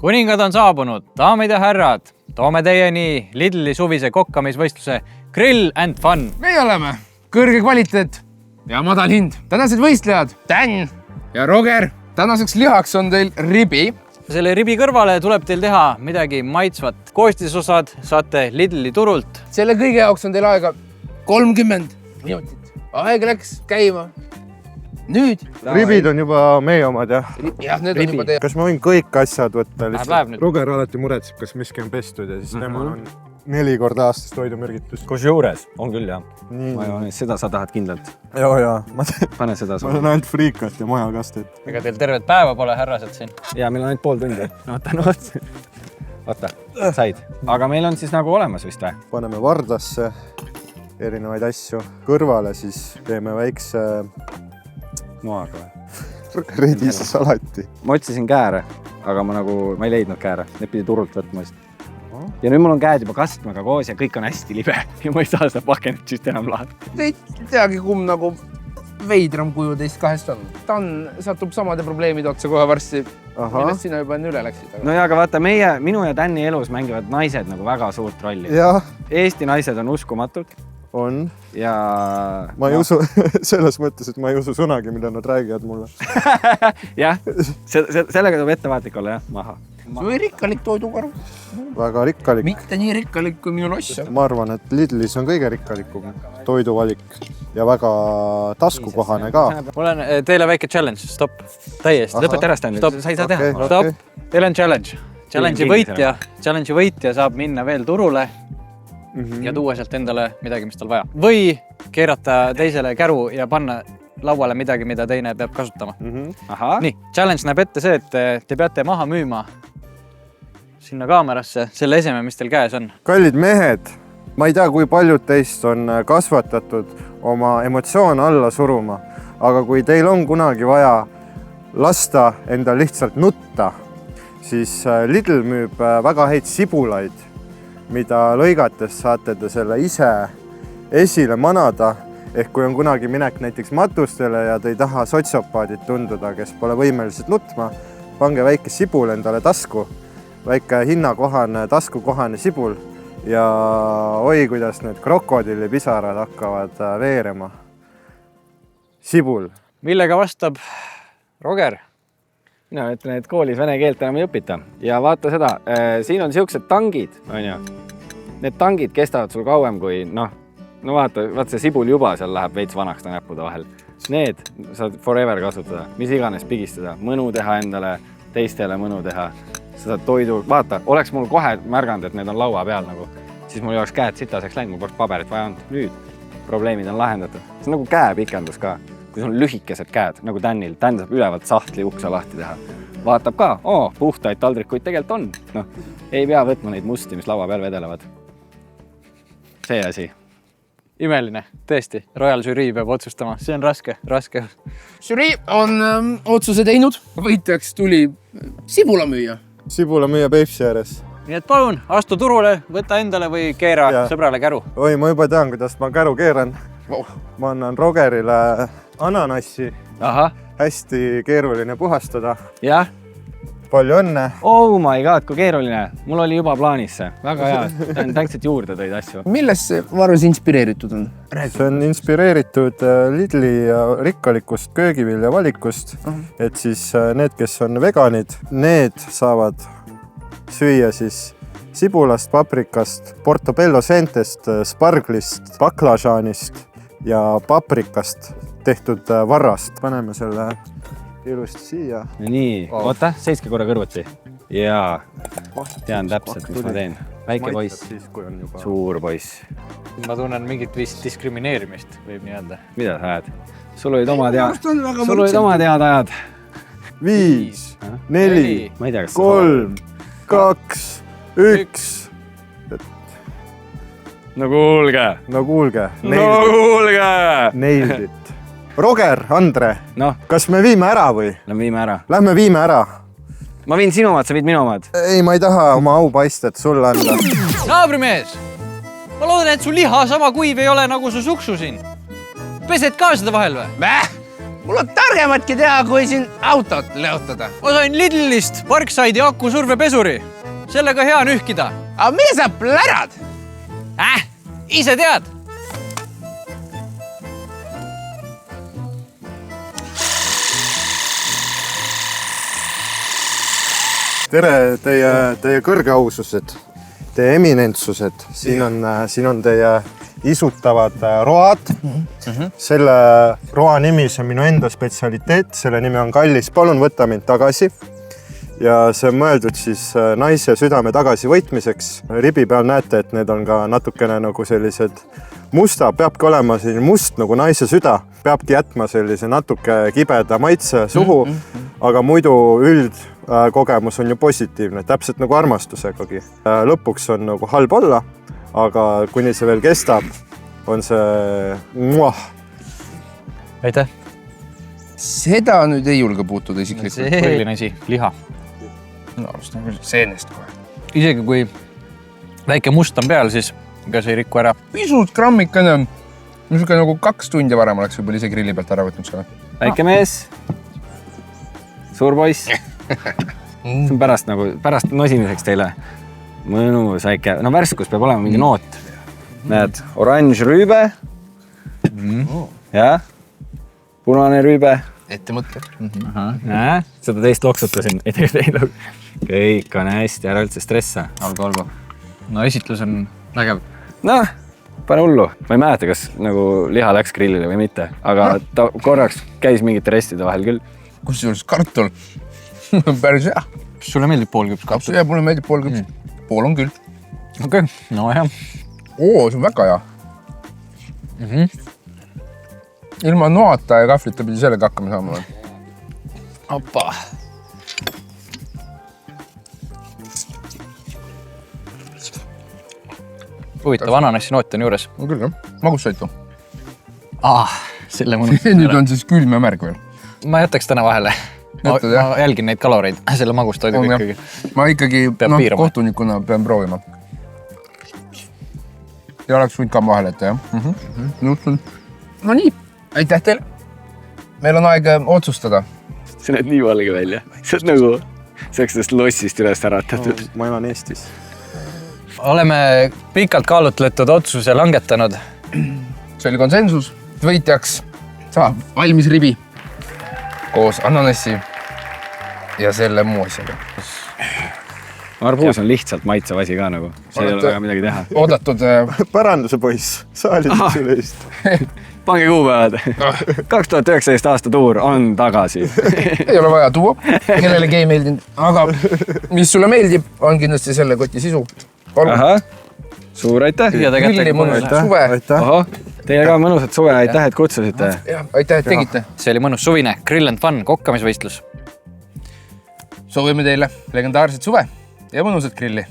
Kuningad on saabunud, daamid ja härrad. Toome teieni Lidli suvise kokkamisvõistluse Grill and Fun. Meie oleme kõrge kvaliteet ja madal hind. Tänased võistlejad Dan ja Roger. Tänaseks lihaks on teil ribi. Selle ribi kõrvale tuleb teil teha midagi maitsvat. Koostisosad saate Lidli turult. Selle kõige jaoks on teil aega 30 minutit. Aeg läks käima. Nüüd. Ribid on juba meie omad, jah? Jah, need on juba teie. Kas ma võin kõik asjad võtta lihtsalt? Läheb nüüd. Roger alati muretseb, kas miski on pestud ja siis temal on 4 korda aastas toidumürgitus. Kus juures? On küll, jah. Nii. Seda sa tahad kindlalt. Jaa. Pane seda Ma olen ainult friikat ja majakastet. Ega teil tervet päeva pole härrased siin. Ja meil on ainult pool tundi. Oota, said. Aga meil on siis nagu olemas vist või? Paneme vardasse erinevaid asju. Kõrvale siis teeme väikse Noaga või? redise salati. Ma otsisin kääre, aga ma ei leidnud kääre. Need pidi turult võtma vist. Ja nüüd mul on käed juba kastmega koos ja kõik on hästi libe. Ja ma ei saa seda pakenit just enam lahti. Te ei teagi, kumb nagu veidram kuju teist kahest on. Ta satub samade probleemide otsa kohe varsti. Millest sina juba enne üle läksid. No ja, aga vaata, minu ja Tänni elus mängivad naised nagu väga suurt rolli. Jah, Eesti naised on uskumatud. on. Ja Ma ei usu, selles mõttes, et ma ei usu sõnagi, mida nad räägivad mulle. jah, sellega tuleb ettevaatlik olla, jah, maha. See oli rikkalik toidukaru. Väga rikkalik. Mitte nii rikkalik kui minu loss. Ma arvan, et Lidlis on kõige rikkalikum toiduvalik ja väga taskukohane ka. Mul on teile väike challenge, stopp. Täiesti, lõpeta ära, stopp. Sa ei saa teha. Stopp. Teil on challenge. Challenge'i võitja saab minna veel turule ja tuua sealt endale midagi, mis tal vaja. Või keerata teisele käru ja panna lauale midagi, mida teine peab kasutama. Aha. Nii, challenge näeb ette see, et te peate maha müüma sinna kaamerasse selle eseme, mis teil käes on. Kallid mehed, ma ei tea, kui paljud teist on kasvatatud oma emotsioone alla suruma, aga kui teil on kunagi vaja lasta endal lihtsalt nutta, siis Lidl müüb väga häid sibulaid, mida lõigates saate te selle ise esile manada, ehk kui on kunagi minek näiteks matustele ja te ei taha sotsiopaadid tunduda, kes pole võimelised nutma, pange väike sibul endale tasku, väike hinnakohane, taskukohane sibul ja oi, kuidas need krokodillipisarad hakkavad veerema. Sibul. Millega vastab Roger? Mina ütlen, et koolis vene keelt enam ei õpita. Ja vaata seda, siin on siuksed tangid, on ju. Need tangid kestavad sul kauem kui, no vaata see sibul juba seal läheb veits vanaks ta näppude vahel. Need saad forever kasutada, mis iganes pigistada, mõnu teha endale, teistele mõnu teha. Sa saad toidu, vaata, oleks mul kohe märganud, et need on laua peal nagu, siis mul ei oleks käed sitaseks läinud, mul poleks paberit vaja olnud. Nüüd probleemid on lahendatud. See on nagu käepikendus ka. Kui sul on lühikesed käed, nagu Tänil, Tän saab ülevalt sahtli uksa lahti teha. Vaatab ka, puhtaid taldrikuid tegelikult on. No, ei pea võtma neid musti, mis laua peal vedelevad. See asi. Imeline, tõesti. Royal žürii peab otsustama. See on raske. Žürii on otsuse teinud. Võitjaks tuli sibulamüüja. Sibulamüüja Peipsi ääres. Nii et palun, astu turule, võta endale või keera sõbrale käru. Oi, ma juba tean, kuidas ma käru keeran. Ma annan Rogerile ananassi. Aha. Hästi keeruline puhastada. Jah. Palju õnne. Oh my god, kui keeruline. Mul oli juba plaanis see. Väga hea. Tänksid juurde tõid asju. Millest see varus inspireeritud on? See on inspireeritud Lidli rikkalikust köögivilja valikust. Et siis need, kes on veganid, need saavad süüa siis sibulast, paprikast, portobello seentest, sparglist, baklažaanist ja paprikast tehtud varrast. Paneme selle ilusti siia. Nii, oota, seiske korra kõrvuti. Jaa, tean täpselt, mis ma teen. Väike poiss, suur poiss. Ma tunnen mingit vist diskrimineerimist, võib nii öelda. Mida sa ajad? Sul olid omad head ajad. 5, 4, 3, 2, 1. No kuulge. Nailed it. Roger, Andre, kas me viime ära või? Lähme viime ära. Ma viin sinu omad, sa viid minu omad. Ei, ma ei taha oma aupaistet sulle anda. Naabrimees, ma loodan, et su liha sama kuiv ei ole nagu su suksu siin. Pesed ka seda vahel või? mul on targematki teha, kui siin autot leotada. Ma sain Lidlist Parkside'i akusurvepesuri. Sellega hea nühkida. Aga mille sa plärad? Ise tead. Tere, teie kõrgeausused, teie eminentsused. Siin on teie isutavad road. Selle roa nimi, see on minu enda spetsialiteet. Selle nimi on kallis. Palun võta mind tagasi. Ja see on mõeldud siis naise südame tagasivõitmiseks. Ribi peal näete, et need on ka natukene nagu sellised musta. Peabki olema selline must nagu naise süda. Peabki jätma sellise natuke kibeda maitse suhu. Aga muidu üldkogemus on ju positiivne, täpselt nagu armastusegagi. Lõpuks on nagu halb olla, aga kuni see veel kestab, on see muah. Aitäh. Seda nüüd ei julge puutuda isiklikult. Põhiline asi, liha. No, alustan küll seenest kohe. Isegi kui väike must on peal, siis ega see ei rikku ära. Pisut grammikene. Niisugune nagu 2 tundi varem oleks võib-olla ise grilli pealt ära võtnud selle. Väike mees. Suur poiss. See on pärast nosimiseks teile. Mõnus väike. No värskus peab olema mingi noot. Näed, oranž rüübe. Ja. Punane rüübe. Ette mõtle. Seda teist loksutasin. Kõik on hästi, ära üldse stressa. Olgu. No esitlus on vägev. Noh, pane hullu. Ma ei mäleta, kas nagu liha läks grillile või mitte, aga ta korraks käis mingite restide vahel küll. Kusjuures kartul. Päris hea. Kas sulle meeldib poolküps kartul? Ja, mulle meeldib poolküps. Pool on küll. Okei, no jah. See on väga hea. Ilma noata ja kahvlita pidi sellega hakkama saama. Oppa. Huvitav, ananassi noot on juures. On küll, jah. Magussaitu. Selle mõnus. Nüüd on siis külm ja märg veel. Ma jätaks täna vahele. Ma jälgin neid kaloreid, selle magustoiduga ikkagi. Ma ikkagi kohtunikuna pean proovima. Ja oleks võinud ka vahele ette, jah. No nii, aitäh teile. Meil on aeg otsustada. Sa näed nii valge välja. See on nagu, see oleks sellest lossist üles äratatud. Ma elan Eestis. Oleme pikalt kaalutletud otsuse langetanud. See oli konsensus. Võitjaks saab valmis ribi koos ananassi ja selle muu asjaga. Arbuus on lihtsalt maitsev asi ka nagu. See ei ole väga midagi teha. Oodatud. Paranduse poiss, saalid üleist. Pange kuupäevad. 2019 aasta tuur on tagasi. Ei ole vaja tuua, kellelegi ei meeldinud. Aga mis sulle meeldib, on kindlasti selle koti sisu. Aha, suur aitäh. Grilli mõnusat suve. Oho, teile ka mõnusat suve, aitäh, et kutsusite. Aitäh, et tegite. See oli mõnus suvine Grill & Fun kokkamisvõistlus. Soovime teile legendaarset suve ja mõnusat grilli.